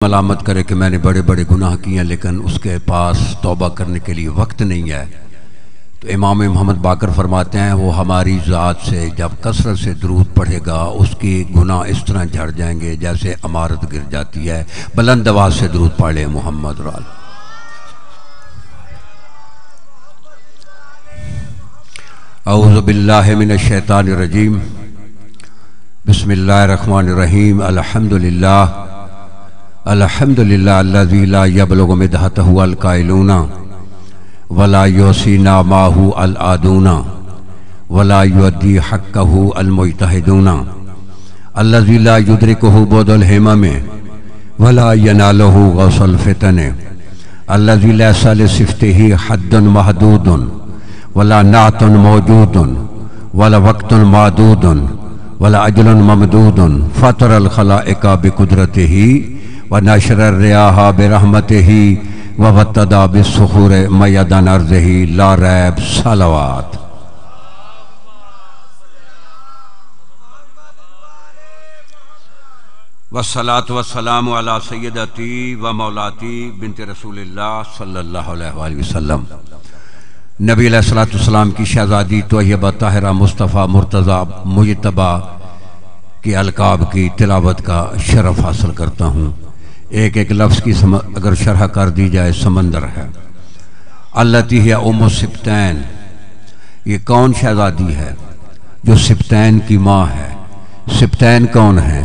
ملامت کرے کہ میں نے بڑے بڑے گناہ کیے ہیں لیکن اس کے پاس توبہ کرنے کے لیے وقت نہیں ہے، تو امام محمد باقر فرماتے ہیں وہ ہماری ذات سے جب کثرت سے درود پڑھے گا اس کی گناہ اس طرح جھڑ جائیں گے جیسے عمارت گر جاتی ہے۔ بلند آواز سے درود پڑھے محمد رال۔ اعوذ باللہ من الشیطان الرجیم، بسم اللہ الرحمن الرحیم۔ الحمدللہ الذی لا یبلغ مدحتہ القائلون ولا یوسی ناماہ العادون ولا یؤدی حقہ المجتہدون الذی لا یدرکہ بعد الہمم ولا ینالہ غوث الفتن الذی لیس لصفتہ حد محدود ولا نعت موجود ولا وقت معدود ولا اجل ممدود فطر الخلائق بقدرتہ ونشر الریاح برحمتہ وابتدى بالصخور میدان ارضہ لا ریب صلوات۔ والصلاة والسلام علی سیدتی و مولاتی بنت رسول اللہ صلی اللہ علیہ وآلہ وسلم۔ نبی علیہ السلام کی شہزادی طیبہ طاہرہ مصطفیٰ مرتضیٰ مجتبیٰ کی القاب کی تلاوت کا شرف حاصل کرتا ہوں۔ ایک ایک لفظ کی اگر شرح کر دی جائے سمندر ہے۔ التی ہی ام السبتین، یہ کون شہزادی ہے؟ جو سبتین کی ماں ہے۔ سبتین کون ہیں؟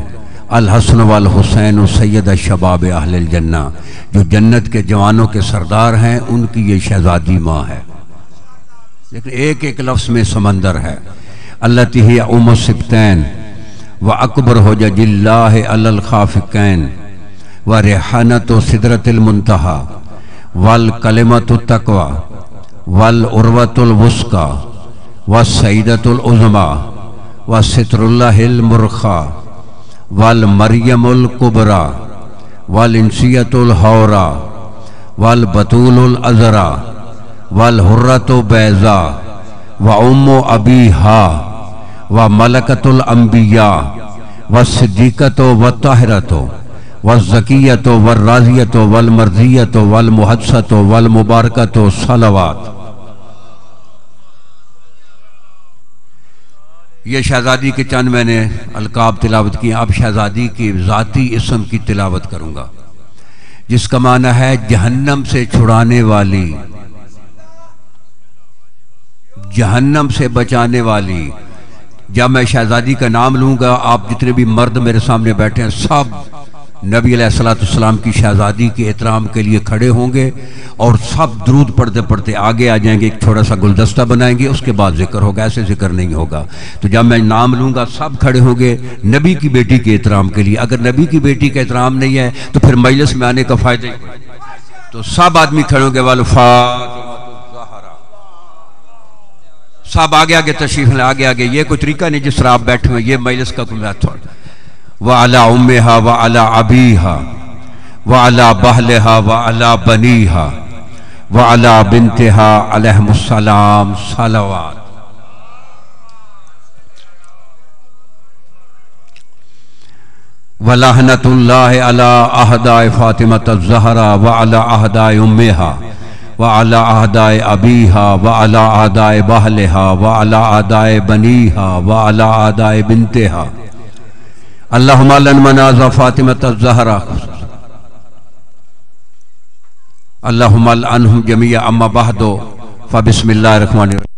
الحسن والحسین سید الشباب اہل الجنہ، جو جنت کے جوانوں کے سردار ہیں، ان کی یہ شہزادی ماں ہے۔ لیکن ایک ایک لفظ میں سمندر ہے۔ التی ہی ام السبتین واکبر حجج اللہ علی الخافقین وریحانۃ سدرۃ المنتہی والکلمۃ التقوی والعروۃ الوثقی والسیدۃ العظمی وستر اللہ المرخی والمریم الکبریٰ والانسیۃ الحوریٰ والبتول العذراء والحرۃ بیضاء وام ابیہا وملکۃ الانبیاء والصدیقۃ والطاہرۃ والزکیۃ والراضیۃ والمرضیۃ والمحدثۃ والمبارکۃ صلوات۔ یہ شہزادی کے چند میں نے القاب تلاوت کی، اب شہزادی کی ذاتی اسم کی تلاوت کروں گا، جس کا معنی ہے جہنم سے چھڑانے والی، جہنم سے بچانے والی۔ جب میں شہزادی کا نام لوں گا، آپ جتنے بھی مرد میرے سامنے بیٹھے ہیں سب نبی علیہ السلام کی شہزادی کے احترام کے لیے کھڑے ہوں گے اور سب درود پڑھتے پڑھتے آگے آ جائیں گے، ایک تھوڑا سا گلدستہ بنائیں گے، اس کے بعد ذکر ہوگا، ایسے ذکر نہیں ہوگا۔ تو جب میں نام لوں گا سب کھڑے ہوں گے نبی کی بیٹی کے احترام کے لیے۔ اگر نبی کی بیٹی کا احترام نہیں ہے تو پھر مجلس میں آنے کا فائدہ ہی نہیں۔ تو سب آدمی کھڑے ہوں گے، سب آگے آگے تشریف لیں، آگے آگے۔ یہ کوئی طریقہ نہیں جس طرح آپ بیٹھے ہوئے، یہ مجلس کا کوئی میتھڈ۔ وعلی امہا وعلی ابیہا وعلی بہلہا وعلی بنیہا وعلی بنتہا علیہم السلام صلوات۔ ولعنۃ اللہ علی اعداء فاطمۃ الزہرا وعلی اعداء امہا وعلی اعداء ابیہا وعلی اعداء بہلہا وعلی اعداء بنیہا وعلی اعداء بنتہا۔ اللہم لن منازع فاطمۃ الزہرا اللہم لعنہم جمیعا اما بعد فبسم اللہ الرحمن الرحیم۔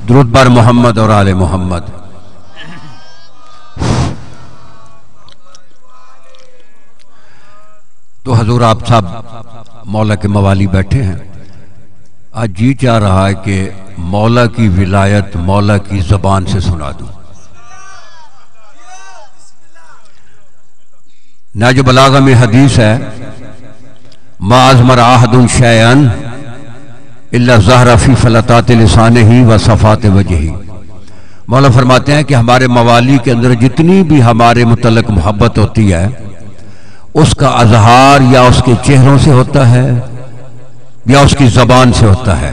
درود بر محمد اور آل محمد۔ تو حضور آپ صاحب مولا کے موالی بیٹھے ہیں، آج جی چاہ رہا ہے کہ مولا کی ولایت مولا کی زبان سے سنا دوں۔ نہج بلاغہ میں حدیث ہے، ما ازمر احد شیئا الا ظہر فی فلتات لسانہ و صفات وجہہ۔ مولا فرماتے ہیں کہ ہمارے موالی کے اندر جتنی بھی ہمارے متعلق محبت ہوتی ہے اس کا اظہار یا اس کے چہروں سے ہوتا ہے یا اس کی زبان سے ہوتا ہے۔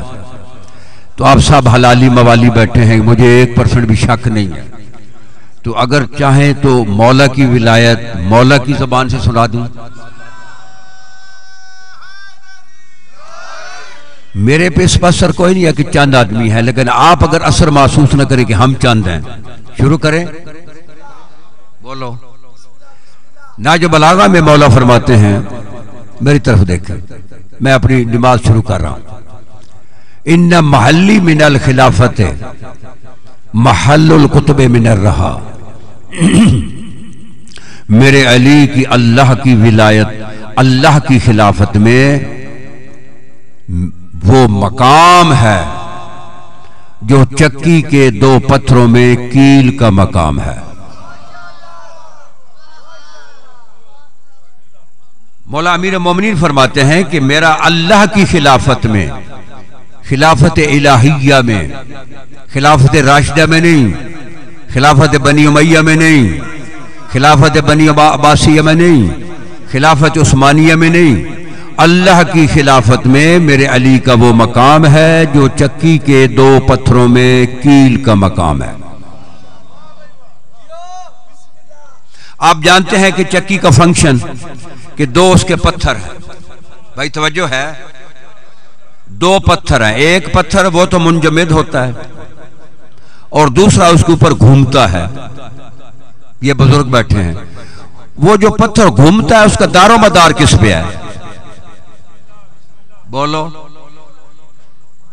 تو آپ صاحب حلالی موالی بیٹھے ہیں، مجھے 1% بھی شک نہیں ہے، تو اگر چاہیں تو مولا کی ولایت مولا کی زبان سے سنا دوں۔ میرے پہ اس پر اثر کوئی نہیں ہے کہ چند آدمی ہے، لیکن آپ اگر اثر محسوس نہ کریں کہ ہم چند ہیں، شروع کریں، بولو۔ نہج بلاغہ میں مولا فرماتے ہیں، میری طرف دیکھیں، میں اپنی نماز شروع کر رہا ہوں، ان محلی من الخلافت محل القطب من الرہا۔ میرے علی کی اللہ کی ولایت، اللہ کی خلافت میں وہ مقام ہے جو چکی کے 2 پتھروں میں کیل کا مقام ہے۔ مولا امیر مومنین فرماتے ہیں کہ میرا اللہ کی خلافت میں، خلافت الہیہ میں، خلافت راشدہ میں نہیں، خلافت بنی امیہ میں نہیں، خلافت بنی عباسیہ میں نہیں، خلافت عثمانیہ میں نہیں، اللہ کی خلافت میں میرے علی کا وہ مقام ہے جو چکی کے 2 پتھروں میں کیل کا مقام ہے۔ آپ جانتے ہیں کہ چکی کا فنکشن کہ 2 اس کے پتھر ہیں، بھائی توجہ ہے، 2 پتھر ہیں، ایک پتھر وہ تو منجمد ہوتا ہے اور دوسرا اس کے اوپر گھومتا ہے۔ یہ بزرگ بیٹھے ہیں، وہ جو پتھر گھومتا ہے اس کا دار و مدار کس پہ ہے؟ بولو،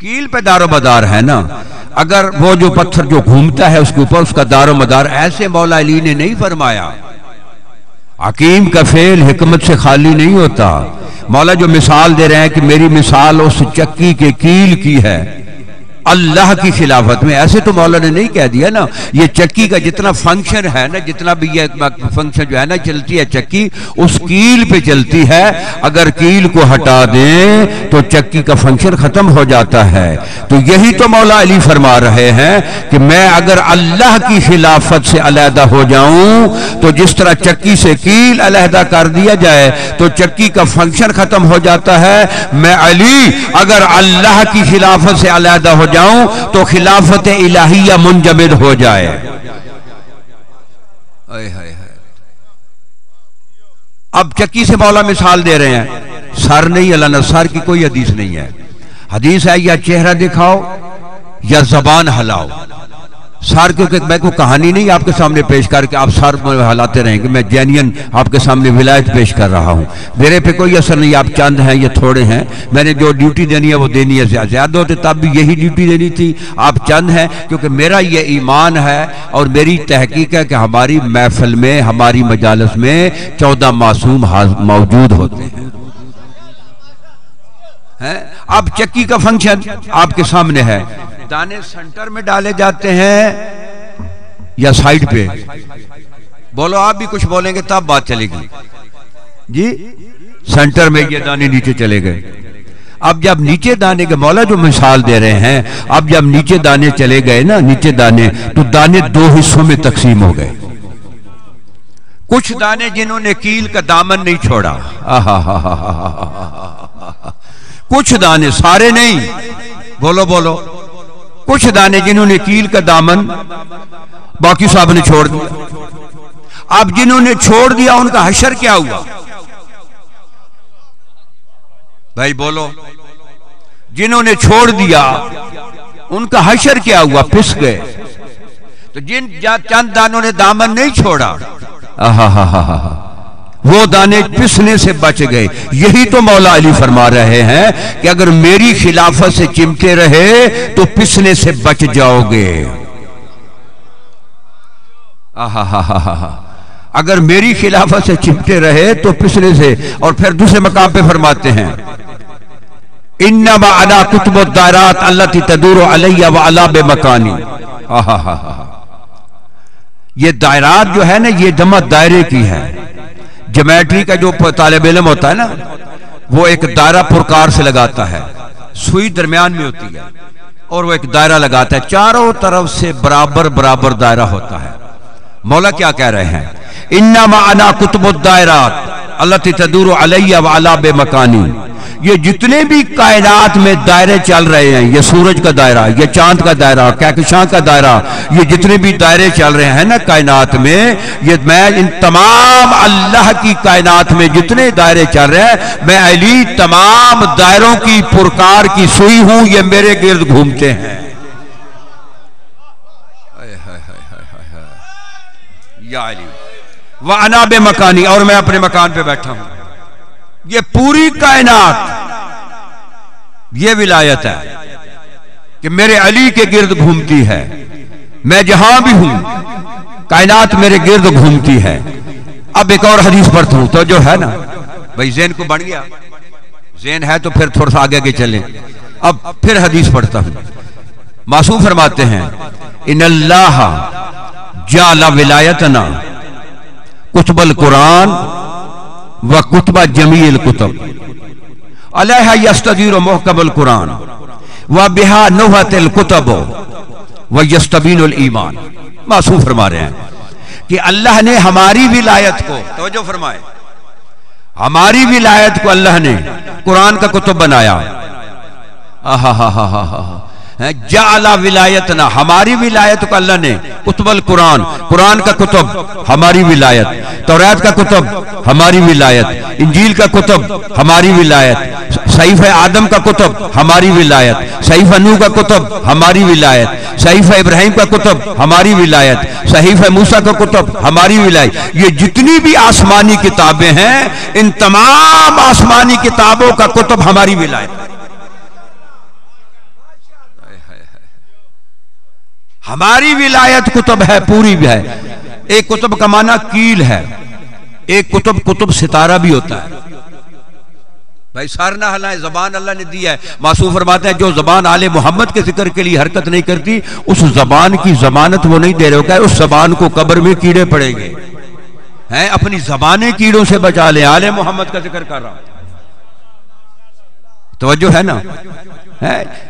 کیل پہ دار و مدار ہے نا۔ اگر وہ جو پتھر جو گھومتا ہے اس کے اوپر اس کا دار و مدار، ایسے مولا علی نے نہیں فرمایا۔ حکیم کا فعل حکمت سے خالی نہیں ہوتا۔ مولا جو مثال دے رہے ہیں کہ میری مثال اس چکی کے کیل کی ہے اللہ کی خلافت میں، ایسے تو مولا نے نہیں کہہ دیا نا۔ یہ چکی کا جتنا فنکشن ہے نا، جتنا بھی یہ فنکشن جو ہے نا چلتی ہے چکی، اس کیل پہ چلتی ہے۔ اگر کیل کو ہٹا دیں تو چکی کا فنکشن ختم ہو جاتا ہے۔ تو یہی تو مولا علی فرما رہے ہیں کہ میں اگر اللہ کی خلافت سے علیحدہ ہو جاؤں تو جس طرح چکی سے کیل علیحدہ کر دیا جائے تو چکی کا فنکشن ختم ہو جاتا ہے، میں علی اگر اللہ کی خلافت سے علیحدہ ہو جاؤں تو خلافت الہیہ منجمد ہو جائے۔ اب چکی سے مولا مثال دے رہے ہیں، سر نہیں ہلانا، سر کی کوئی حدیث نہیں ہے۔ حدیث ہے یا چہرہ دکھاؤ یا زبان ہلاؤ۔ سر کیونکہ میں کوئی کہانی نہیں آپ کے سامنے پیش کر کے آپ سر ہلاتے رہیں گے، میں جینین آپ کے سامنے ولایت پیش کر رہا ہوں، میرے پہ کوئی اثر نہیں۔ آپ چند ہیں یا تھوڑے ہیں، میں نے جو ڈیوٹی دینی ہے وہ دینی ہے، زیادہ ہوتے تب بھی یہی ڈیوٹی دینی تھی۔ آپ چند ہیں کیونکہ میرا یہ ایمان ہے اور میری تحقیق ہے کہ ہماری محفل میں، ہماری مجالس میں 14 معصوم موجود ہوتے ہیں۔ اب چکی کا فنکشن آپ کے سامنے ہے، دانے سنٹر میں ڈالے جاتے ہیں یا سائیڈ پہ؟ بولو، آپ بھی کچھ بولیں گے تب بات چلے گی جی۔ سنٹر میں یہ دانے نیچے چلے گئے۔ اب جب نیچے دانے کے مولا جو مثال دے رہے ہیں، اب جب نیچے دانے چلے گئے نا، نیچے دانے، تو دانے 2 حصوں میں تقسیم ہو گئے۔ کچھ دانے جنہوں نے کیل کا دامن نہیں چھوڑا، کچھ دانے، سارے نہیں، بولو بولو، کچھ دانے جنہوں نے کیل کا دامن، باقی صاحب نے چھوڑ دیا۔ اب جنہوں نے چھوڑ دیا ان کا حشر کیا ہوا؟ بھائی بولو، جنہوں نے چھوڑ دیا ان کا حشر کیا ہوا؟ پس گئے۔ تو جن چند دانوں نے دامن نہیں چھوڑا، وہ دانے پسنے سے بچ گئے۔ یہی تو مولا علی فرما رہے ہیں کہ اگر میری خلافت سے چمٹے رہے تو پسنے سے بچ جاؤ گے۔ اگر میری خلافت سے چمٹے رہے تو پسنے سے۔ اور پھر دوسرے مقام پہ فرماتے ہیں انما انا کتب الدائرات التي تدور علی وعلی بمکانی۔ یہ دائرات جو ہے نا، یہ جمع دائرے کی ہے۔ جیومیٹری کا جو طالب علم ہوتا ہے نا، وہ ایک دائرہ پرکار سے لگاتا ہے، سوئی درمیان میں ہوتی ہے اور وہ ایک دائرہ لگاتا ہے، چاروں طرف سے برابر برابر دائرہ ہوتا ہے۔ مولا کیا کہہ رہے ہیں؟ انما انا کتب الدائرات التي تدور علی وعلی بمکانی۔ یہ جتنے بھی کائنات میں دائرے چل رہے ہیں، یہ سورج کا دائرہ، یہ چاند کا دائرہ، کہکشاں کا دائرہ، یہ جتنے بھی دائرے چل رہے ہیں نا کائنات میں، یہ میں ان تمام اللہ کی کائنات میں جتنے دائرے چل رہے ہیں، میں علی تمام دائروں کی پرکار کی سوئی ہوں، یہ میرے گرد گھومتے ہیں۔ یا علی وَأَنَا بِمَكَانِي، اور میں اپنے مکان پہ بیٹھا ہوں۔ یہ پوری کائنات یہ ولایت ہے کہ میرے علی کے گرد گھومتی ہے۔ میں جہاں بھی ہوں کائنات میرے گرد گھومتی ہے۔ اب ایک اور حدیث پڑھتا ہوں تو جو ہے نا بھائی، ذہن کو بڑھ گیا، ذہن ہے تو پھر تھوڑا سا آگے کے چلیں۔ اب پھر حدیث پڑھتا ہوں۔ معصوم فرماتے ہیں ان اللہ جعل ولایتنا کتب القرآن و کتب جمیع الکتب علیہ یستدیر محکم القرآن و بہا نوحت الکتب و یستبین الایمان۔ معصوم فرما رہے ہیں کہ اللہ نے ہماری ولایت کو، توجہ فرمائے، ہماری ولایت کو اللہ نے قرآن کا کتب بنایا۔ جعل ولایتنا، ہماری ولایت کو اللہ نے کتب القرآن، قرآن کا کتب ہماری ولایت، توریت کا کتب ہماری ولایت، انجیل کا کتب ہماری ولایت، صحیفہ آدم کا کتب ہماری ولایت، صحیفہ نوح کا کتب ہماری ولایت، صحیفہ ابراہیم کا کتب ہماری ولایت، صحیفہ موسیٰ کا کتب ہماری ولایت۔ یہ جتنی بھی آسمانی کتابیں ہیں، ان تمام آسمانی کتابوں کا کتب ہماری ولایت۔ ہماری ولایت کتب ہے، پوری بھی ہے۔ ایک کتب کا معنی کیل ہے، ایک کتب ستارہ بھی ہوتا ہے۔ بھائی سار نہ ہلائیں، زبان اللہ نے دی ہے۔ معصوم فرماتے ہیں جو زبان آل محمد کے ذکر کے لیے حرکت نہیں کرتی، اس زبان کی ضمانت وہ نہیں دے رہے ہو، اس زبان کو قبر میں کیڑے پڑیں گے۔ ہیں اپنی زبانیں کیڑوں سے بچا لیں، آل محمد کا ذکر کر رہا ہوں، توجہ ہے نا۔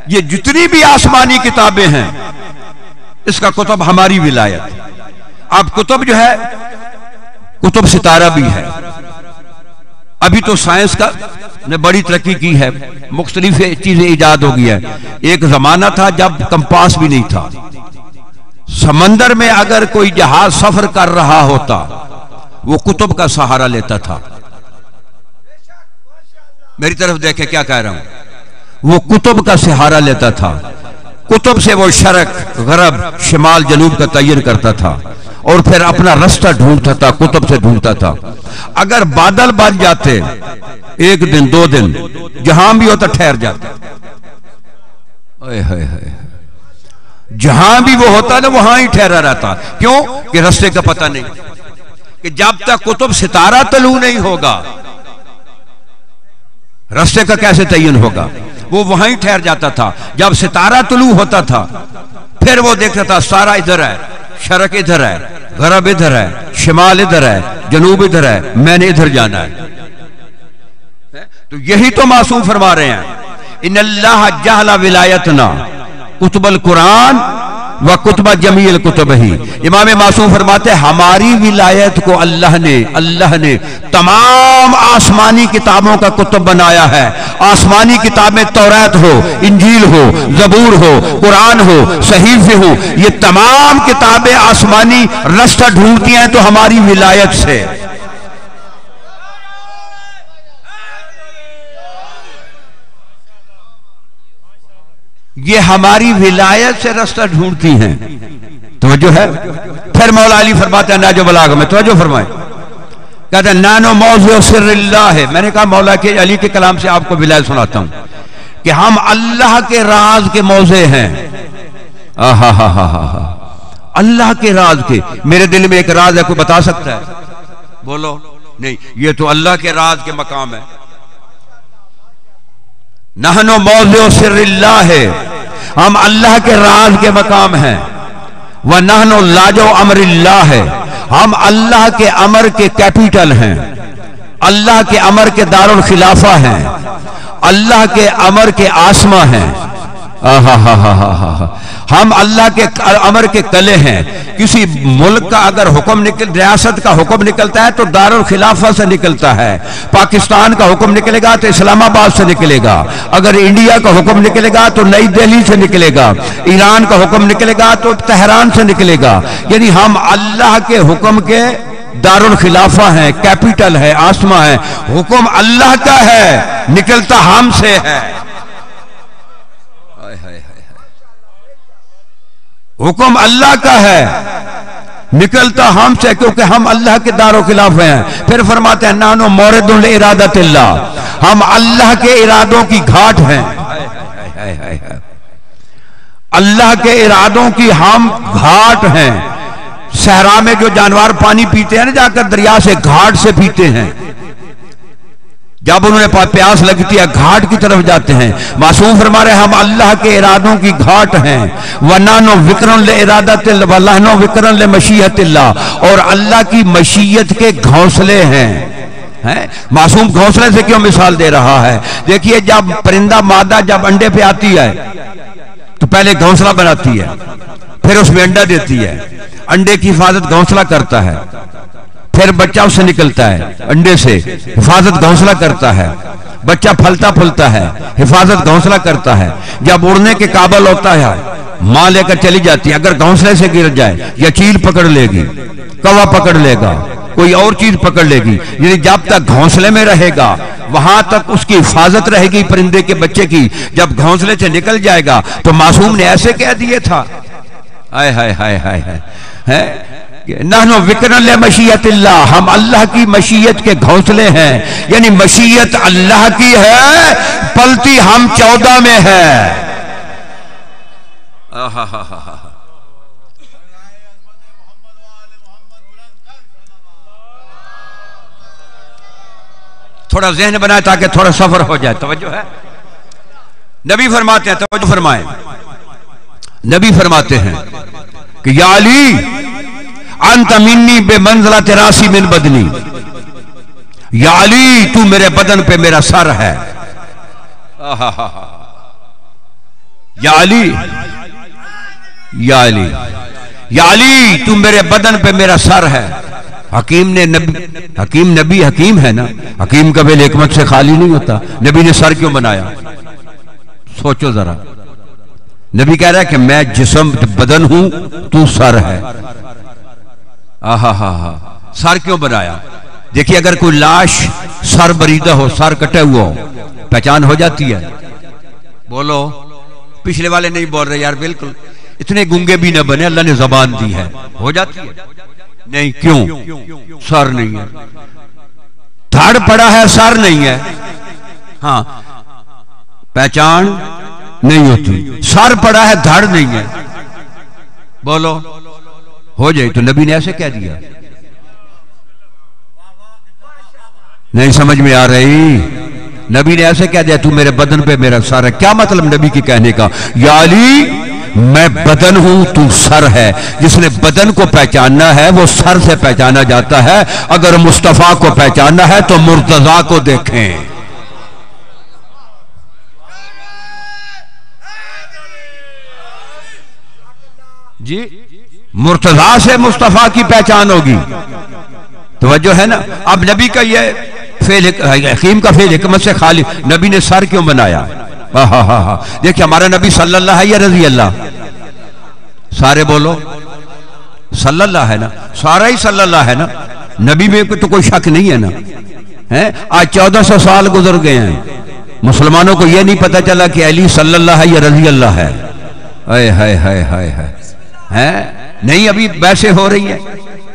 یہ جتنی بھی آسمانی کتابیں ہیں، اس کا کتب ہماری ولایت۔ اب کتب جو ہے، کتب ستارہ بھی ہے۔ ابھی تو سائنس کا نے بڑی ترقی کی ہے، مختلف چیزیں ایجاد ہو گئی ہے۔ ایک زمانہ تھا جب کمپاس بھی نہیں تھا، سمندر میں اگر کوئی جہاز سفر کر رہا ہوتا وہ کتب کا سہارا لیتا تھا۔ میری طرف دیکھیں کیا کہہ رہا ہوں، وہ کتب کا سہارا لیتا تھا۔ کتب سے وہ شرق غرب شمال جنوب کا تعین کرتا تھا اور پھر اپنا رستہ ڈھونڈتا تھا، کتب سے ڈھونڈتا تھا۔ اگر بادل بن جاتے، ایک دن دو دن جہاں بھی ہوتا ٹھہر جاتا، جہاں بھی وہ ہوتا نا وہاں ہی ٹھہرا رہتا۔ کیوں کہ رستے کا پتہ نہیں، کہ جب تک کتب ستارہ طلوع نہیں ہوگا رستے کا کیسے تعین ہوگا؟ وہ وہاں ہی ٹھہر جاتا تھا۔ جب ستارہ طلوع ہوتا تھا پھر وہ دیکھتا تھا ستارہ ادھر ہے، شرق ادھر ہے، غرب ادھر ہے، شمال ادھر ہے، جنوب ادھر ہے، میں نے ادھر جانا ہے۔ تو یہی تو معصوم فرما رہے ہیں، ان اللہ جعل ولایتنا کتب القرآن و کتب جمیع الکتب ہی۔ امام معصوم فرماتے ہیں ہماری ولایت کو اللہ نے تمام آسمانی کتابوں کا کتب بنایا ہے۔ آسمانی کتابیں توریت ہو، انجیل ہو، زبور ہو، قرآن ہو، صحیفے ہو، یہ تمام کتابیں آسمانی رستہ ڈھونڈتی ہیں تو ہماری ولایت سے۔ یہ ہماری ولایت سے رستہ ڈھونڈتی ہیں، توجہ ہے۔ پھر مولا علی فرماتے ہیں نہج البلاغہ میں، توجہ فرمائیں، کہتے ہیں نانو موضع سر اللہ ہے. میں نے کہا مولا کے علی کے کلام سے آپ کو بلال سناتا ہوں کہ ہم اللہ کے راز کے موضع ہیں. اللہ کے راز کے. میرے دل میں ایک راز ہے, کوئی بتا سکتا ہے؟ بولو. نہیں, یہ تو اللہ کے راز کے مقام ہے. نحنو موضع سر اللہ ہے, ہم اللہ کے راز کے مقام ہیں. وَنَحْنُ لَاجُ أَمْرِ اللَّهِ ہے, ہم اللہ کے امر کے کیپیٹل ہیں, اللہ کے امر کے دارالخلافہ ہیں, اللہ کے امر کے آسماں ہیں. ہم اللہ کے امر کے کلے ہیں. کسی ملک کا اگر حکم ریاست کا حکم نکلتا ہے تو دارالخلافہ سے نکلتا ہے. پاکستان کا حکم نکلے گا تو اسلام آباد سے نکلے گا. اگر انڈیا کا حکم نکلے گا تو نئی دہلی سے نکلے گا. ایران کا حکم نکلے گا تو تہران سے نکلے گا. یعنی ہم اللہ کے حکم کے دارالخلافہ ہیں, کیپیٹل ہے, آسماں ہے. حکم اللہ کا ہے, نکلتا ہم سے ہے. حکم اللہ کا ہے, نکلتا ہم سے, کیونکہ ہم اللہ کے دارالخلافہ ہیں. پھر فرماتے ہیں نانو مورد لارادۃ اللہ, ہم اللہ کے ارادوں کی گھاٹ ہیں. اللہ کے ارادوں کی ہم گھاٹ ہیں. صحرا میں جو جانور پانی پیتے ہیں نا, جا کر دریا سے گھاٹ سے پیتے ہیں. جب انہوں نے پیاس لگتی ہے گھاٹ کی طرف جاتے ہیں. معصوم فرما رہے ہیں ہم اللہ کے ارادوں کی گھاٹ ہیں. وَنَانُ وِقْرًا لِإِرَادَةِ اللَّهِ وَلَحْنُ وِقْرًا لِمَشِيَّةِ اللَّهِ, اور اللہ کی مشیت کے گھونسلے ہیں. معصوم گھونسلے سے کیوں مثال دے رہا ہے؟ دیکھیے جب پرندہ مادہ جب انڈے پہ آتی ہے تو پہلے گھونسلہ بناتی ہے, پھر اس میں انڈا دیتی ہے. انڈے کی حفاظت گھونسلہ کرتا ہے, پھر بچہ اس سے نکلتا ہے, انڈے سے حفاظت گھونسلہ کرتا ہے. بچہ پھلتا پھلتا ہے, حفاظت گھونسلہ کرتا ہے. جب اڑنے کے قابل ہوتا ہے ماں لے کر چلی جاتی ہے. اگر گھونسلے سے گر جائے یا چیل پکڑ لے گی, کوا پکڑ لے گا, کوئی اور چیز پکڑ لے گی. یعنی جب تک گھونسلے میں رہے گا وہاں تک اس کی حفاظت رہے گی پرندے کے بچے کی. جب گھونسلے سے نکل جائے گا تو معصوم نے ایسے کہہ دیے تھا, ہائے ہائے ہائے ہائے ہائے, نحنو وِقْرًا لِمَشِيَّةِ اللَّهِ, ہم اللہ کی مشیت کے گھونسلے ہیں. یعنی مشیت اللہ کی ہے, پلتی ہم 14 میں ہے. تھوڑا ذہن بنائے تاکہ تھوڑا سفر ہو جائے. توجہ ہے. نبی فرماتے ہیں, توجہ فرمائیں, نبی فرماتے ہیں کہ یا علی انت منی بے منزلت راسی من بدنی, یا علی تو میرے بدن پہ میرا سر ہے. یا علی, یا علی, یا علی تو میرے بدن پہ میرا سر ہے. حکیم نے نبی حکیم ہے نا, حکیم کا بھی حکمت سے خالی نہیں ہوتا. نبی نے سر کیوں بنایا؟ سوچو ذرا. نبی کہہ رہا ہے کہ میں جسم بدن ہوں, تو سر ہے. سر کیوں بنایا؟ دیکھیے اگر کوئی لاش سر بریدہ ہو, سر کٹے ہوا ہو, پہچان ہو جاتی ہے؟ بولو. پچھلے والے نہیں بول رہے یار. بالکل اتنے گنگے بھی نہ بنے, اللہ نے زبان دی ہے, ہو جاتی ہے. نہیں, کیوں؟ سر نہیں ہے. دھڑ پڑا ہے, سر نہیں ہے. ہاں, پہچان نہیں ہوتی. سر پڑا ہے, دھڑ نہیں ہے. بولو ہو جائے. تو نبی نے ایسے کہہ دیا. نہیں سمجھ میں آ رہی؟ نبی نے ایسے کہہ دیا تو میرے بدن پہ میرا سر ہے. کیا مطلب نبی کی کہنے کا؟ یا علی میں بدن ہوں, تو سر ہے. جس نے بدن کو پہچاننا ہے وہ سر سے پہچانا جاتا ہے. اگر مصطفیٰ کو پہچاننا ہے تو مرتضیٰ کو دیکھیں. جی مرتضیٰ سے مصطفیٰ کی پہچان ہوگی. توجہ ہے نا. اب نبی کا یہ فعل حکیم کا فعل حکمت سے خالی. نبی نے سر کیوں بنایا؟ دیکھیں ہمارا نبی صلی اللہ ہے یا رضی اللہ؟ سارے بولو صلی اللہ ہے نا, سارا ہی صلی اللہ ہے نا. نبی میں تو کوئی شک نہیں ہے نا. آج 1400 سال گزر گئے ہیں, مسلمانوں کو یہ نہیں پتا چلا کہ علی صلی اللہ ہے یا رضی اللہ ہے. نہیں ابھی ویسے ہو رہی ہے.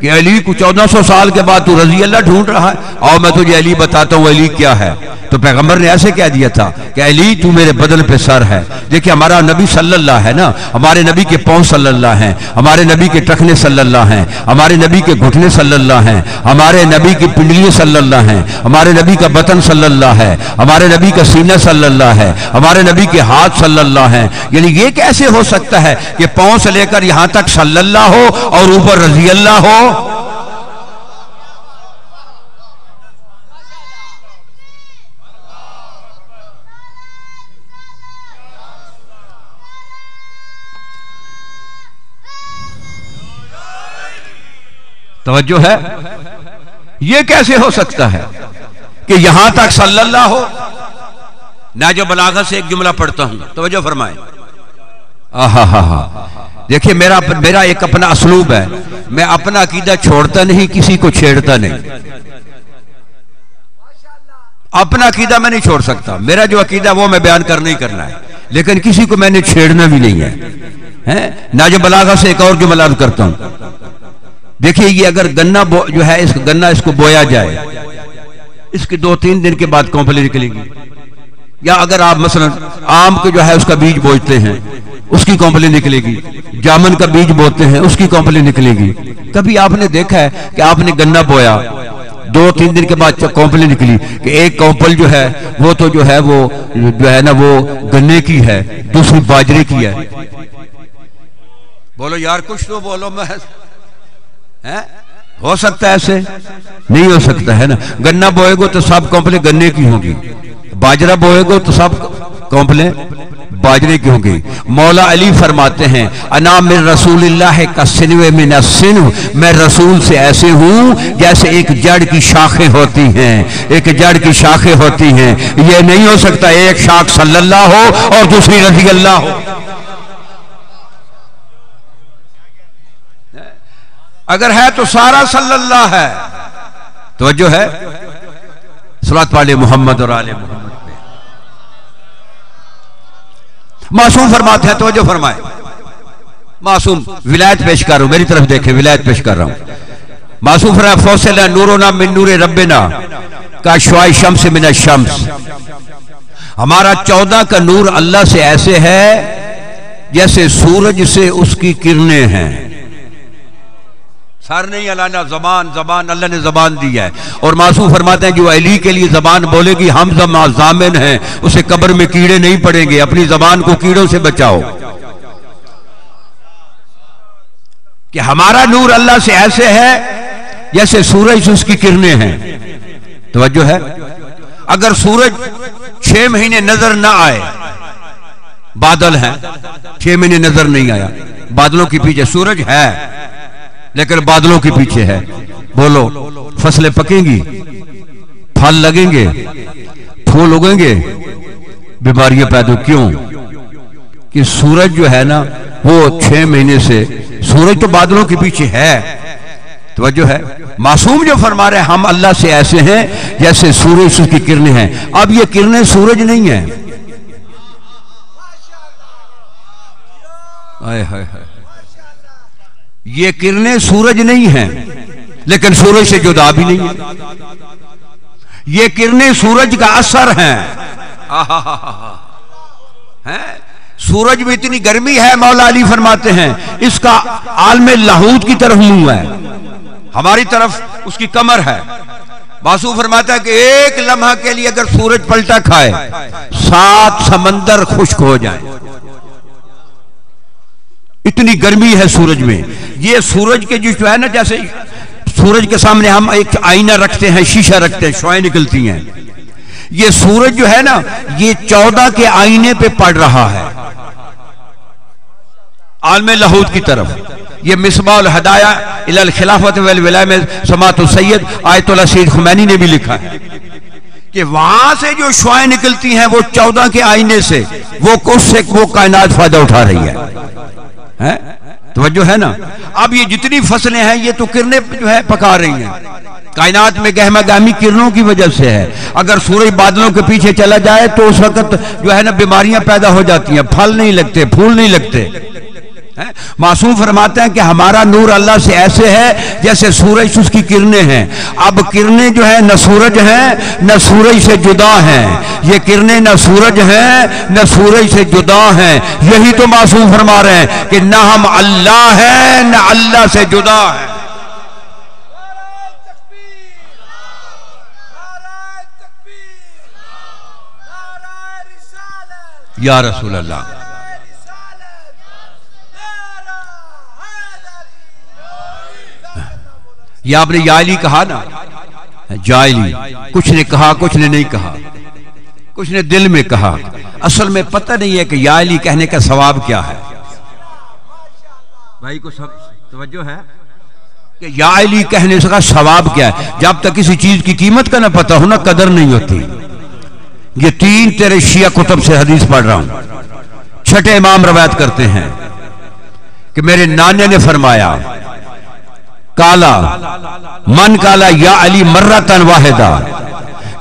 کہ علی کو 1400 سال کے بعد تو رضی اللہ ڈھونڈ رہا ہے، اور میں تجھے علی بتاتا ہوں علی کیا ہے۔ تو پیغمبر نے ایسے کہہ دیا تھا کہ علی تو میرے بدن پہ سر ہے۔ دیکھیں ہمارا نبی صلی اللہ ہے نا، ہمارے نبی کے پاؤں صلی اللہ ہیں، ہمارے نبی کے ٹخنے صلی اللہ ہیں، ہمارے نبی کے گھٹنے صلی اللہ ہیں، ہمارے نبی کی پنڈلیاں صلی اللہ ہیں، ہمارے نبی کا بطن صلی اللہ ہے، ہمارے نبی کا سینہ صلی اللہ ہے، ہمارے نبی کے ہاتھ صلی اللہ ہیں۔ یعنی یہ کیسے ہو سکتا ہے کہ پاؤں سے لے کر یہاں تک صلی اللہ ہو اور اوپر رضی اللہ ہو؟ توجہ ہے؟ یہ کیسے ہو سکتا ہے کہ یہاں تک صلی اللہ ہو؟ نہج بلاغت سے ایک جملہ پڑھتا ہوں، توجہ فرمائیں۔ دیکھیں میرا ایک اپنا اسلوب ہے، میں اپنا عقیدہ چھوڑتا نہیں، کسی کو چھیڑتا نہیں۔ اپنا عقیدہ میں نہیں چھوڑ سکتا، میرا جو عقیدہ وہ میں بیان کرنا ہی کرنا ہے، لیکن کسی کو میں نے چھیڑنا بھی نہیں ہے۔ نہج بلاغت سے ایک اور جملہ عرض کرتا ہوں۔ دیکھیے یہ اگر گنا جو ہے اس کو بویا جائے، اس کے 2-3 دن کے بعد کونپلی نکلے گی، یا اگر آپ مثلا آم کے جو ہے اس کا بیج بوجتے ہیں اس کی کونپلی نکلے گی، جامن کا بیج بوتے ہیں اس کی کونپلی نکلے گی۔ کبھی آپ نے دیکھا ہے کہ آپ نے گنا بویا 2-3 دن کے بعد کونپلی نکلی کہ ایک کونپل جو ہے وہ تو جو ہے نا وہ گنے کی ہے، دوسری باجرے کی ہے؟ بولو یار کچھ تو بولو، میں ہو سکتا ہے ایسے؟ نہیں ہو سکتا ہے نا۔ گنا بوئے گو تو سب کونپلیں گنے کی ہوں گی، باجرہ بوئے گو تو سب کونپلیں باجرے کی ہوں گی۔ مولا علی فرماتے ہیں انا من رسول اللہ کا سنو من السنو، میں رسول سے ایسے ہوں جیسے ایک جڑ کی شاخیں ہوتی ہیں، ایک جڑ کی شاخیں ہوتی ہیں۔ یہ نہیں ہو سکتا ایک شاخ صلی اللہ ہو اور دوسری رضی اللہ ہو۔ اگر ہے تو سارا صلی اللہ ہے۔ توجہ ہے؟ صلوات پڑھیں محمد اور آل محمد پہ۔ معصوم فرماتے ہیں، توجہ فرمائیں، معصوم ولایت پیش کر رہا ہوں، میری طرف دیکھیں، ولایت پیش کر رہا ہوں۔ معصوم فرماتے ہیں فوصلہ نورنا من نور ربنا کا شعاع شمس من الشمس، ہمارا 14 کا نور اللہ سے ایسے ہے جیسے سورج سے اس کی کرنیں ہیں۔ سر نہیں ہلانا، زبان اللہ نے زبان دی ہے۔ اور معصوم فرماتے ہیں جو علی کے لیے زبان بولے گی ہم ضامن ہیں، اسے قبر میں کیڑے نہیں پڑیں گے، اپنی زبان کو کیڑوں سے بچاؤ۔ کہ ہمارا نور اللہ سے ایسے ہے جیسے سورج سے اس کی کرنیں ہیں۔ توجہ ہے؟ اگر سورج 6 مہینے نظر نہ آئے، بادل ہیں 6 مہینے نظر نہیں آیا، بادلوں کے پیچھے سورج ہے لیکن بادلوں کے پیچھے ہے، بولو فصلیں پکیں گی، پھل لگیں گے، پھول اگیں گے، بیماریاں پیدا کیوں؟ کہ سورج جو ہے نا وہ 6 مہینے سے، سورج تو بادلوں کے پیچھے ہے۔ توجہ ہے؟ معصوم جو فرما رہے ہیں ہم اللہ سے ایسے ہیں جیسے سورج کی کرنیں ہیں۔ اب یہ کرنیں سورج نہیں ہیں، یہ کرنیں سورج نہیں ہیں لیکن سورج سے جدا بھی نہیں ہیں، یہ کرنیں سورج کا اثر ہیں۔ سورج میں اتنی گرمی ہے، مولا علی فرماتے ہیں اس کا عالم لاہوت کی طرف منہ ہے، ہماری طرف اس کی کمر ہے۔ معصوم فرماتا ہے کہ ایک لمحہ کے لیے اگر سورج پلٹا کھائے 7 سمندر خشک ہو جائیں، اتنی گرمی ہے سورج میں۔ یہ سورج کے جو ہے نا، جیسے سورج کے سامنے ہم ایک آئینہ رکھتے ہیں، شیشہ رکھتے ہیں، شعاعیں نکلتی ہیں، یہ سورج جو ہے نا یہ 14 کے آئینے پہ پڑ رہا ہے عالم لاہوت کی طرف۔ یہ مصباح الہدایہ الی الخلافت والولایہ میں سماعت السید آیت اللہ سید خمینی نے بھی لکھا ہے کہ وہاں سے جو شعاعیں نکلتی ہیں وہ 14 کے آئینے سے، وہ کائنات فائدہ اٹھا رہی ہے۔ توجہ ہے نا؟ اب یہ جتنی فصلیں ہیں یہ تو کرنیں جو ہے پکا رہی ہیں، کائنات میں گہما گہمی کرنوں کی وجہ سے ہے۔ اگر سورج بادلوں کے پیچھے چلا جائے تو اس وقت جو ہے نا بیماریاں پیدا ہو جاتی ہیں، پھل نہیں لگتے، پھول نہیں لگتے۔ معصوم فرماتے ہیں کہ ہمارا نور اللہ سے ایسے ہے جیسے سورج اس کی کرنیں ہیں. اب کرنیں جو ہیں نہ سورج ہیں نہ سورج سے جدا ہیں، یہ کرنیں نہ سورج ہیں نہ سورج سے جدا ہیں. یہی تو معصوم فرما رہے ہیں کہ نہ ہم اللہ ہیں نہ اللہ سے جدا ہیں. یا رسول اللہ. یہ آپ نے یا علی کہا نا، یا علی کچھ نے کہا کچھ نے نہیں کہا، کچھ نے دل میں کہا. اصل میں پتہ نہیں ہے کہ یا علی کہنے کا ثواب کیا ہے. بھائی کو سب توجہ ہے کہ یا علی کہنے کا ثواب کیا ہے. جب تک کسی چیز کی قیمت کا نہ پتہ ہو نا قدر نہیں ہوتی. یہ 3 تیرے شیعہ کتب سے حدیث پڑھ رہا ہوں. چھٹے امام روایت کرتے ہیں کہ میرے نانے نے فرمایا کالا من کالا یا علی مرتن واحدہ.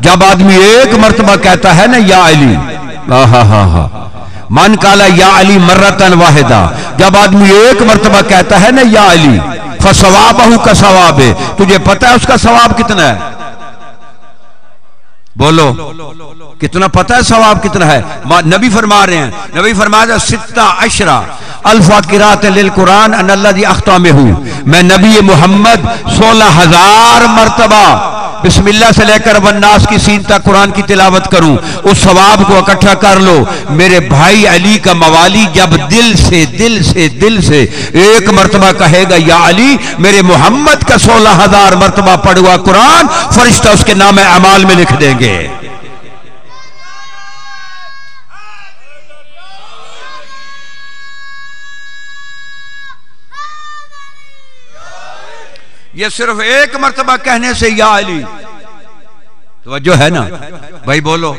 جب آدمی ایک مرتبہ کہتا ہے نا یا علی، من کالا یا علی مرتن واحدہ، جب آدمی ایک مرتبہ کہتا ہے نا یا علی فثوابہ کا ثواب ہے. تجھے پتہ ہے اس کا ثواب کتنا ہے؟ بولو کتنا پتہ ہے ثواب کتنا ہے؟ نبی فرما رہے ہیں، نبی فرما رہے ہیں 16 الف قرات للقرآن ان الذی اختامہ، میں نبی محمد 16,000 مرتبہ بسم اللہ سے لے کر والناس کی سین تک قرآن کی تلاوت کروں. اس ثواب کو اکٹھا کر لو. میرے بھائی علی کا موالی جب دل سے ایک مرتبہ کہے گا یا علی، میرے محمد کا 16,000 مرتبہ پڑھوا قرآن فرشتہ اس کے نام اعمال میں لکھ دیں گے. یہ صرف ایک مرتبہ کہنے سے یا علی. توجہ ہے نا بھائی؟ بولو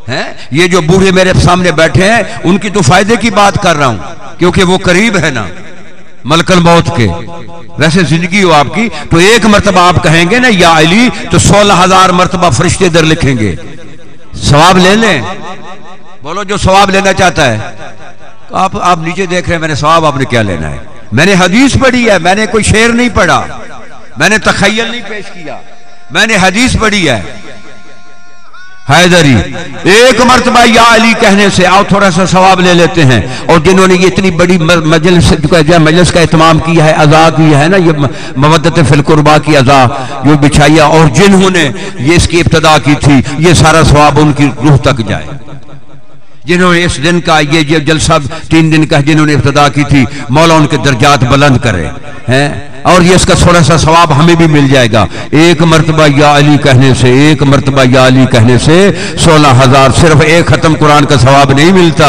ہیں. یہ جو بوڑھے میرے سامنے بیٹھے ہیں ان کی تو فائدے کی بات کر رہا ہوں کیونکہ وہ قریب ہے نا ملک الموت کے. ویسے زندگی ہو آپ کی تو ایک مرتبہ آپ کہیں گے نا یا علی تو 16,000 مرتبہ فرشتے در لکھیں گے. ثواب لے لیں. بولو جو ثواب لینا چاہتا ہے. آپ نیچے دیکھ رہے ہیں، میں نے ثواب آپ نے کیا لینا ہے؟ میں نے حدیث پڑھی ہے، میں نے کوئی شعر نہیں پڑھا، میں نے تخیل نہیں پیش کیا، میں نے حدیث پڑھی ہے. حیدری ایک مرتبہ یا علی کہنے سے آؤ تھوڑا سا ثواب لے لیتے ہیں. اور جنہوں نے یہ اتنی بڑی مجلس کا اہتمام کیا ہے، عزا کی ہے نا، یہ مودت فی القربہ کی عزا جو بچھایا، اور جنہوں نے یہ اس کی ابتدا کی تھی، یہ سارا ثواب ان کی روح تک جائے. جنہوں نے اس دن کا یہ جلسہ 3 دن کا جنہوں نے ابتدا کی تھی، مولا ان کے درجات بلند کرے ہیں. اور یہ اس کا تھوڑا سا ثواب ہمیں بھی مل جائے گا. ایک مرتبہ یا علی کہنے سے، ایک مرتبہ یا علی کہنے سے 16,000. صرف ایک ختم قرآن کا ثواب نہیں ملتا.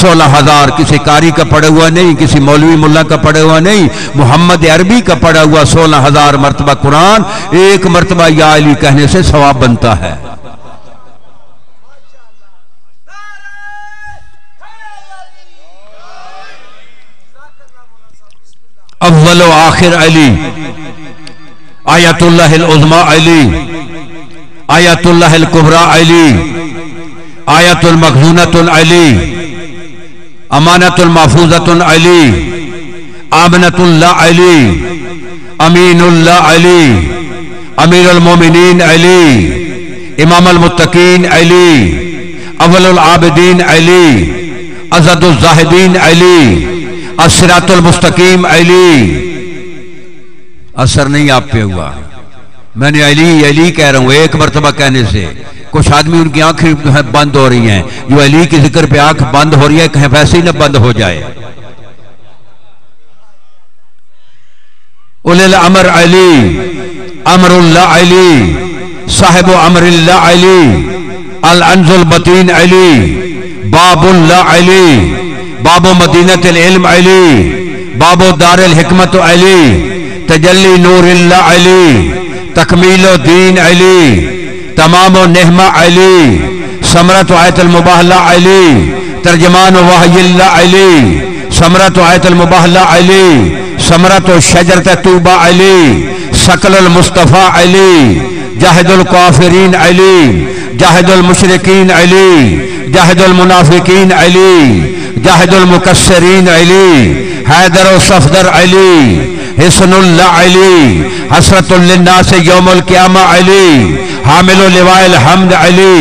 16,000 کسی قاری کا پڑھا ہوا نہیں، کسی مولوی ملا کا پڑھا ہوا نہیں، محمد عربی کا پڑھا ہوا 16,000 مرتبہ قرآن ایک مرتبہ یا علی کہنے سے ثواب بنتا ہے. اول و آخر علی، آیت اللہ العظمی علی، آیت اللہ الکبریٰ علی، آیت المخزونۃ علی، امانت المحفوظۃ علی، آمنت اللہ علی، امین اللہ علی، امیر المومنین علی، امام المتقین علی، اول العابدین علی، ازد الزاہدین علی، الصراط المستقیم علی. اثر نہیں آپ پہ ہوا. میں نے علی علی کہہ رہا ہوں ایک مرتبہ کہنے سے. کچھ آدمی ان کی آنکھیں بند ہو رہی ہیں، جو علی کے ذکر پہ آنکھ بند ہو رہی ہے کہیں ویسے ہی نہ بند ہو جائے. اولی الامر علی، امر اللہ علی، صاحب امر اللہ علی، العنز البطین علی، باب اللہ علی، باب مدینت العلم علی، باب دار الحکمت علی، تجلی نور اللہ علی، تکمیل الدین علی، تمام النعمہ علی، ثمرۃ آیت المباہلہ علی، ترجمان وحی اللہ علی، ثمرۃ آیت المباہلہ علی، ثمرۃ شجرۃ طوبہ علی، ثقل المصطفیٰ علی، جاہد الکافرین علی، جاہد المشرکین علی، جاہد المنافقین علی، جاہد المکسرین علی، حیدر و صفدر علی، حسن اللہ علی، حسرت للناس یوم القیامہ علی، حامل لواء الحمد علی،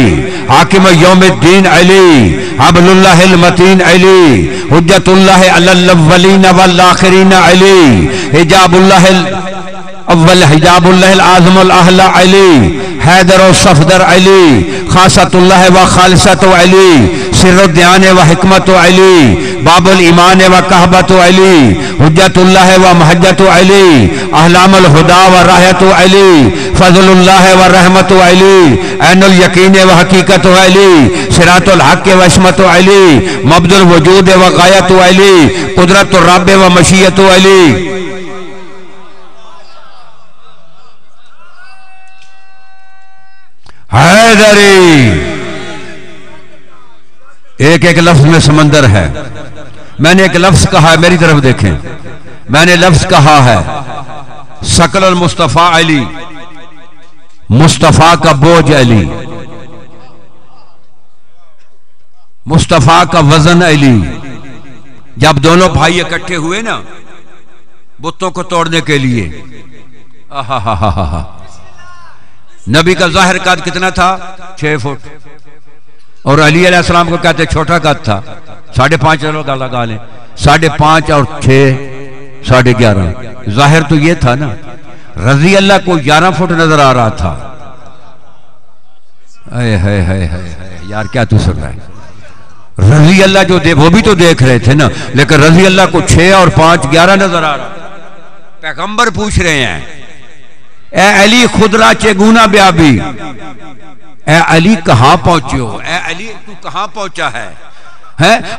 حاکم یوم الدین علی، حبل اللہ المتین علی، حجت اللہ علی الاولین والآخرین علی، حجاب اللہ اول، حجاب اللہ العظم الاعلی علی، حیدر و صفدر علی، خاصت اللہ و خالصت علی، سر الدیان و حکمت علی، باب الایمان و کہبت علی، حجت اللہ و محجت علی، احلام الہدا و راحت علی، فضل اللہ و رحمت علی، عین الیقین و حقیقت علی، صراط الحق و عصمت علی، مبد الوجود و غایت علی، قدرت الرب و مشیت علی۔ حیدری، ایک ایک لفظ میں سمندر ہے۔ میں نے ایک لفظ کہا ہے، میری طرف دیکھیں، میں نے لفظ کہا ہے ثقل المصطفیٰ علی، مصطفیٰ کا بوجھ علی، مصطفیٰ کا وزن علی۔ جب دونوں بھائی اکٹھے ہوئے نا بتوں کو توڑنے کے لیے، نبی کا ظاہر قد کتنا تھا؟ 6 فٹ، اور علی علیہ السلام کو کہتے چھوٹا قد تھا، 5.5 لوگ لگا لیں، 5.5 اور 6 11.5۔ ظاہر تو یہ تھا نا، رضی اللہ کو 11 فٹ نظر آ رہا تھا۔ اے ہے یار کیا تو سن رہا ہے؟ رضی اللہ جو وہ بھی تو دیکھ رہے تھے نا، لیکن رضی اللہ کو 6 اور 5 11 نظر آ رہا۔ پیغمبر پوچھ رہے ہیں اے علی خدرہ چگونا بیابی، اے علی کہاں پہنچے ہو؟ اے علی تو کہاں پہنچا ہے؟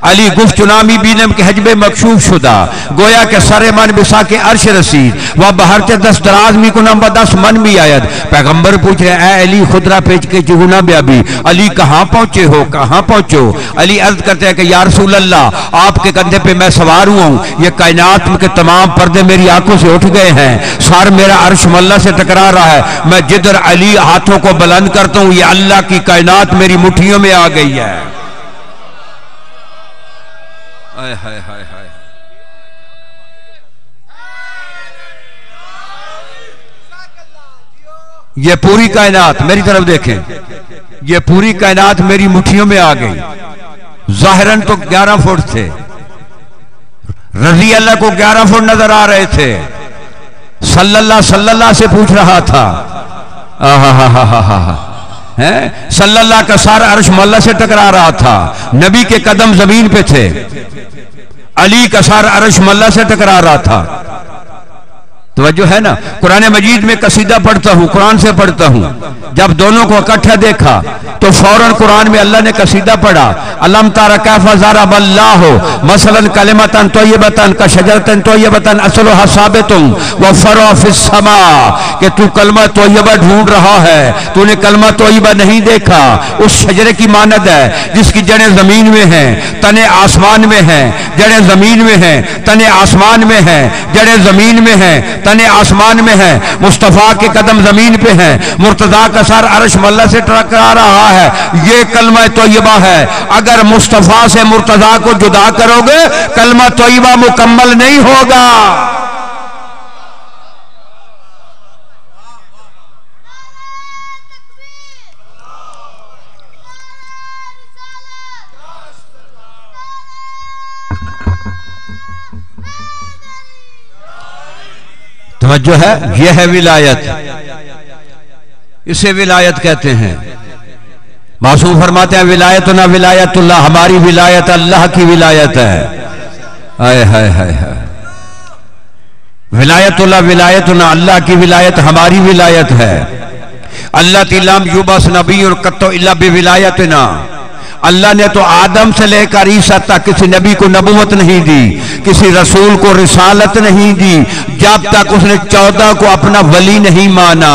علی گفت چنامی بینم کے حجب مکشوف شدہ، گویا کہ سر من بسا کے عرش رسید، و بہر چے 10 دراز می کنم با 10 من بھی آید۔ پیغمبر پوچھ رہے اے علی خدرہ پیچ کے چگونا بیابی، علی کہاں پہنچے ہو؟ کہاں پہنچو؟ علی عرض کرتے ہیں کہ یا رسول اللہ آپ کے کندھے پہ میں سوار ہوں، یہ کائنات کے تمام پردے میری آنکھوں سے اٹھ گئے ہیں، سار میرا عرش ملہ سے ٹکرا رہا ہے، میں جدھر علی ہاتھوں کو بلند کرتا ہوں یہ اللہ کی کائنات میری مٹھیوں میں آ گئی ہے۔ یہ پوری کائنات میری طرف دیکھیں، یہ پوری کائنات میری مٹھیوں میں آ گئی۔ ظاہراً تو 11 فٹ تھے، رضی اللہ کو 11 فٹ نظر آ رہے تھے، صلی اللہ سے پوچھ رہا تھا، صلی اللہ کا سارا عرش ملہ سے ٹکرا رہا تھا، نبی کے قدم زمین پہ تھے، علی کا سارا عرش ملہ سے ٹکرا رہا تھا۔ توجہ ہے نا؟ قرآن مجید میں قصیدہ پڑھتا ہوں، قرآن سے پڑھتا ہوں، جب دونوں کو اکٹھا دیکھا تو فوراً قرآن میں اللہ نے قصیدہ پڑھا، الم تر کیف ضرب اللہ مثلا کلمۃ طیبۃ کشجرۃ طیبۃ اصلھا ثابت وفرع فی السماء، کہ تو کلمہ طیبہ ڈھونڈ رہا ہے، تو نے کلمہ طیبہ نہیں دیکھا، اس شجرے کی مانند ہے جس کی جڑیں زمین میں ہیں، تنے آسمان میں ہیں، جڑیں زمین میں ہیں، تنے آسمان میں ہیں، جڑیں زمین میں ہیں، تنے آسمان میں ہیں، مصطفیٰ کے قدم زمین پہ ہیں، مرتضیٰ کا سر عرش ملہ سے ٹکرا رہا ہے، یہ کلمہ طیبہ ہے۔ اگر مصطفیٰ سے مرتضیٰ کو جدا کرو گے کلمہ طیبہ مکمل نہیں ہوگا۔ توجہ ہے، یہ ہے ولایت، اسے ولایت کہتے ہیں۔ معصوم فرماتے ہیں ولایتنا ولایت اللہ، ہماری ولایت اللہ کی ولایت ہے۔ آئے ہائے ہائے ہائے، ولایت اللہ ولایتنا، اللہ کی ولایت ہماری ولایت ہے۔ اللہ تلام یوبس نبی قط الا بولایتنا، اللہ نے تو آدم سے لے کر عیسیٰ تک کسی نبی کو نبوت نہیں دی، کسی رسول کو رسالت نہیں دی جب تک اس نے 14 کو اپنا ولی نہیں مانا۔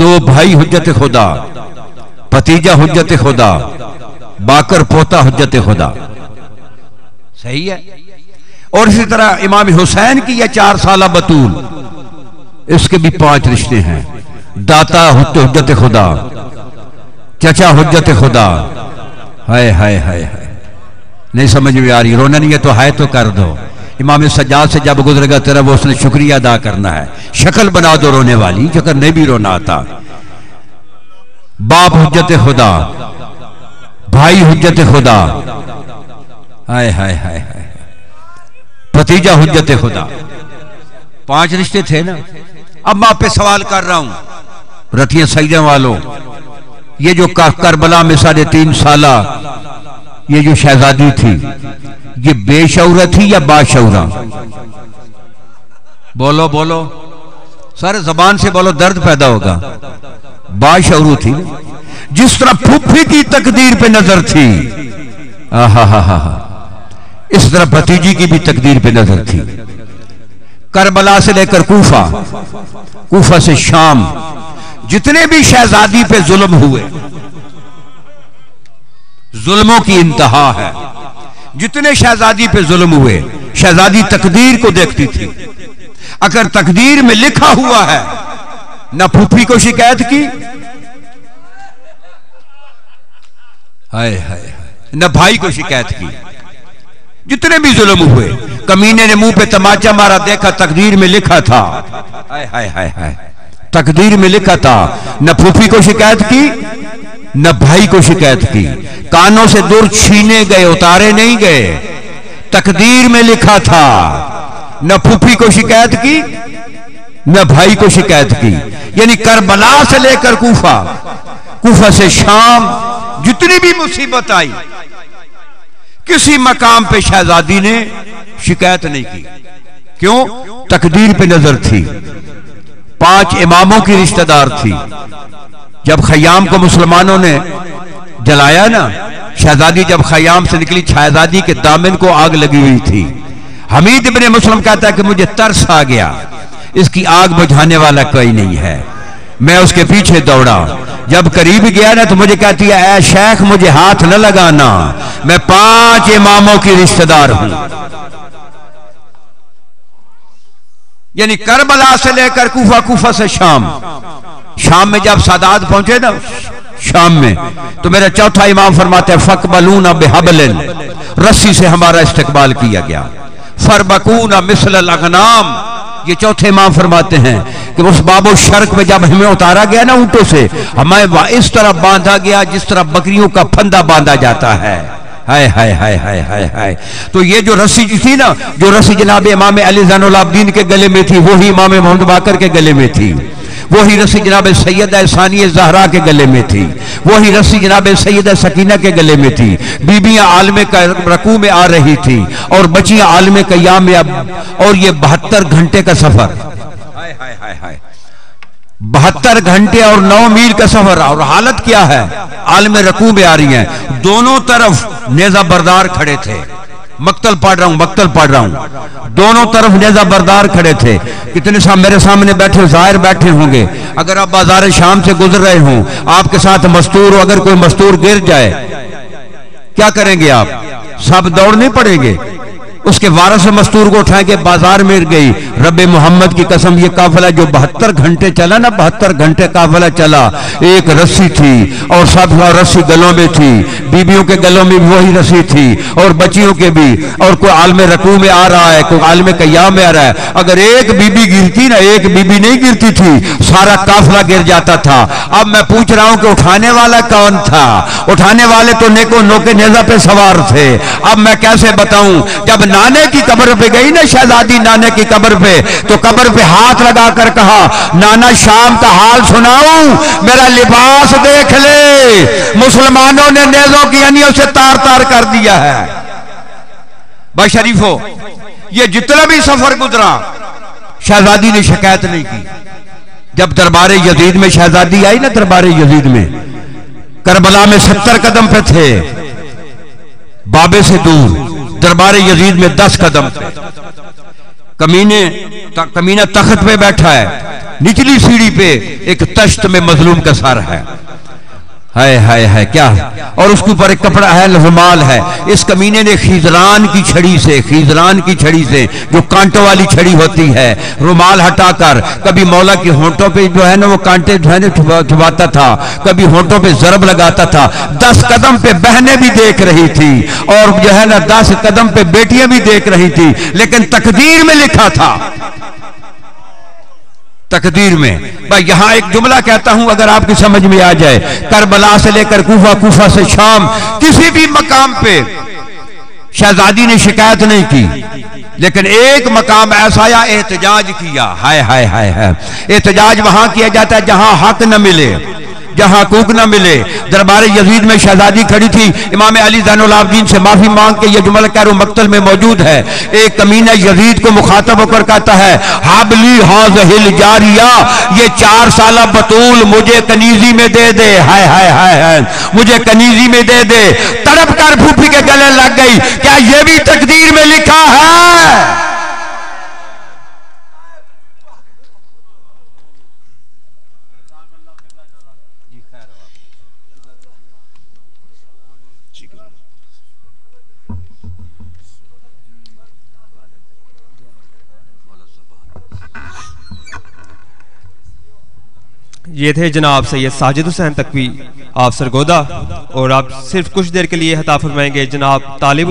دو بھائی حجت خدا، بھتیجا حجت خدا، باکر پوتا حجت خدا. صحیح ہے. اور اسی طرح امام حسین کی یہ 4 سالہ بطول، اس کے بھی 5 رشتے ہیں. داتا حجت خدا، چچا حجت خدا. ہائے ہائے ہائے ہائے، نہیں سمجھ میں آ رہی؟ رونا نہیں ہے تو ہائے تو کر دو. امام سجاد سے جب گزرے گا تیرا وہ اس نے شکریہ ادا کرنا ہے. شکل بنا دو رونے والی، شکل نہیں بھی رونا آتا. باپ حجت خدا، بھائی حجت خدا، ہائے ہائے ہائے ہائے، بھتیجا حجت خدا. 5 رشتے تھے نا. اب میں آپ پہ سوال کر رہا ہوں رتیاں سیدوں والوں، یہ جو کربلا میں 3.5 سالہ یہ جو شہزادی تھی، یہ بے شعورہ تھی یا باشعورہ؟ بولو بولو، سارے زبان سے بولو، درد پیدا ہوگا. باشعور تھی. جس طرح پھوپھی کی تقدیر پہ نظر تھی، اس طرح بھتیجی کی بھی تقدیر پہ نظر تھی. کربلا سے لے کر کوفہ، کوفہ سے شام، جتنے بھی شہزادی پہ ظلم ہوئے، ظلموں کی انتہا ہے. جتنے شہزادی پہ ظلم ہوئے، شہزادی تقدیر کو دیکھتی تھی. اگر تقدیر میں لکھا ہوا ہے، نہ پھوپھی کو شکایت کی، ہائے ہائے، نہ بھائی کو شکایت کی. جتنے بھی ظلم ہوئے، کمینے نے منہ پہ تماچا مارا، دیکھا تقدیر میں لکھا تھا. ہائے ہائے ہائے ہائے، تقدیر میں لکھا تھا. نہ پھوپھی کو شکایت کی، نہ بھائی کو شکایت کی. کانوں سے دور چھینے گئے، اتارے نہیں گئے. تقدیر میں لکھا تھا. نہ پھوپھی کو شکایت کی، نہ بھائی کو شکایت کی. یعنی کربلا سے لے کر کوفہ، کوفہ سے شام، جتنی بھی مصیبت آئی، کسی مقام پہ شہزادی نے شکایت نہیں کی. کیوں؟ تقدیر پہ نظر تھی. 5 اماموں کی رشتہ دار تھی. جب خیام کو مسلمانوں نے جلایا نا، شہزادی جب خیام سے نکلی، شہزادی کے دامن کو آگ لگی ہوئی تھی. حمید ابن مسلم کہتا ہے کہ مجھے ترس آ گیا، اس کی آگ بجھانے والا کوئی نہیں ہے. میں اس کے پیچھے دوڑا. جب قریب گیا نا تو مجھے کہتی ہے، اے شیخ مجھے ہاتھ نہ لگانا، میں 5 اماموں کی رشتہ دار ہوں. یعنی کربلا سے لے کر کوفہ، کوفہ سے شام. شام میں جب سادات پہنچے نا شام میں، تو میرا چوتھا امام فرماتے ہیں فَقْبَلُونَ بِحَبْلٍ، رسی سے ہمارا استقبال کیا گیا. فَرْبَقُونَ مِثْلَ الْأَغْنَامِ، یہ چوتھے امام فرماتے ہیں کہ اس باب و شرق میں جب ہمیں اتارا گیا نا اونٹوں سے، ہمیں اس طرح باندھا گیا جس طرح بکریوں کا پھندا باندھا جاتا ہے. ہائے ہائے ہائے ہائے ہائے ہائے. تو یہ جو رسی تھی نا، جو رسی جناب امام علی زین العابدین کے گلے میں تھی، وہی امام محمد باقر کے گلے میں تھی. وہی رسی جناب سیدہ ثانیہ زہرا کے گلے میں تھی. وہی رسی جناب سیدہ سکینہ کے گلے میں تھی. بیبیاں عالم رکوع میں آ رہی تھی اور بچیاں عالم قیام میں. اور یہ 72 گھنٹے کا سفر، 72 گھنٹے اور 9 میل کا سفر. اور حالت کیا ہے؟ عالم رکوع میں آ رہی ہیں، دونوں طرف نیزہ بردار کھڑے تھے. مقتل پڑھ رہا ہوں، مقتل پڑھ رہا ہوں. دونوں طرف نیزہ بردار کھڑے تھے. کتنے میرے سامنے بیٹھے ظاہر بیٹھے ہوں گے. اگر آپ بازار شام سے گزر رہے ہوں، آپ کے ساتھ مستور ہو، اگر کوئی مستور گر جائے کیا کریں گے آپ؟ سب دوڑ نہیں پڑیں گے. اس کے وارث مستور کو اٹھائیں گے. بازار میں گئی، رب محمد کی قسم یہ قافلہ جو 72 گھنٹے چلا نا، 72 گھنٹے قافلہ چلا، ایک رسی تھی اور 7 رسی گلوں میں تھی. بیبیوں کے گلوں میں بھی وہی رسی تھی اور بچیوں کے بھی. اور کوئی عالم رکوع میں آ رہا ہے، کوئی عالم قیام میں آ رہا ہے. اگر ایک بیبی گرتی نا، ایک بیبی نہیں گرتی تھی، سارا قافلہ گر جاتا تھا. اب میں پوچھ رہا ہوں کہ اٹھانے والا کون تھا؟ اٹھانے والے تو نیکو نوکے نیزہ پہ سوار تھے. اب میں کیسے بتاؤں؟ جب نانے کی قبر پہ گئی نا شہزادی، نانے کی قبر پہ، تو قبر پہ ہاتھ لگا کر کہا، نانا شام کا حال سناؤں؟ میرا لباس دیکھ لے، مسلمانوں نے نیزوں کی انیوں سے تار تار کر دیا ہے. بھائی شریفو، یہ جتنا بھی سفر گزرا شہزادی نے شکایت نہیں کی. جب دربار یزید میں شہزادی آئی نا، دربار یزید میں، کربلا میں 70 قدم پہ تھے، بابے سے دور. دربار یزید میں 10 قدم پہ. کمینہ تخت پہ بیٹھا ہے، نچلی سیڑھی پہ ایک تشت میں مظلوم کا سر ہے، ہائے ہائے ہائے کیا، اور اس کے اوپر ایک کپڑا ہے، رومال ہے۔ اس کمینے نے خیزران کی چھڑی سے جو کانٹوں والی چھڑی ہوتی ہے، رومال ہٹا کر کبھی مولا کے ہونٹوں پہ جو ہے نا وہ کانٹے جو ہے نا چھپاتا تھا، کبھی ہونٹوں پہ ضرب لگاتا تھا۔ 10 قدم پہ بہنیں بھی دیکھ رہی تھی اور جو ہے نا 10 قدم پہ بیٹیاں بھی دیکھ رہی تھی، لیکن تقدیر میں لکھا تھا، تقدیر میں۔ بھائی یہاں ایک جملہ کہتا ہوں اگر آپ کی سمجھ میں آ جائے، کربلا سے لے کر کوفہ، کوفہ سے شام، کسی بھی مقام پہ شہزادی نے شکایت نہیں کی، لیکن ایک مقام ایسا آیا احتجاج کیا۔ ہائے ہائے ہائے ہائے، احتجاج وہاں کیا جاتا ہے جہاں حق نہ ملے، جہاں حقوق نہ ملے۔ دربار یزید میں شہزادی کھڑی تھی، امام علی زین العابدین سے معافی مانگ کے یہ جملہ کہہ رہا ہوں، مقتل میں موجود ہے۔ ایک کمینہ یزید کو مخاطب ہو کر کہتا ہے، حبلی ہاذہ الجاریہ، یہ 4 سالہ بطول مجھے کنیزی میں دے دے، ہائے ہائے ہائے ہائے، مجھے کنیزی میں دے دے۔ تڑپ کر پھوپھی کے گلے لگ گئی، کیا یہ بھی تقدیر میں لکھا ہے؟ یہ تھے جناب سید ساجد حسین تقوی، آپ سرگودہ، اور آپ صرف کچھ دیر کے لیے عطا فرمائیں گے جناب طالب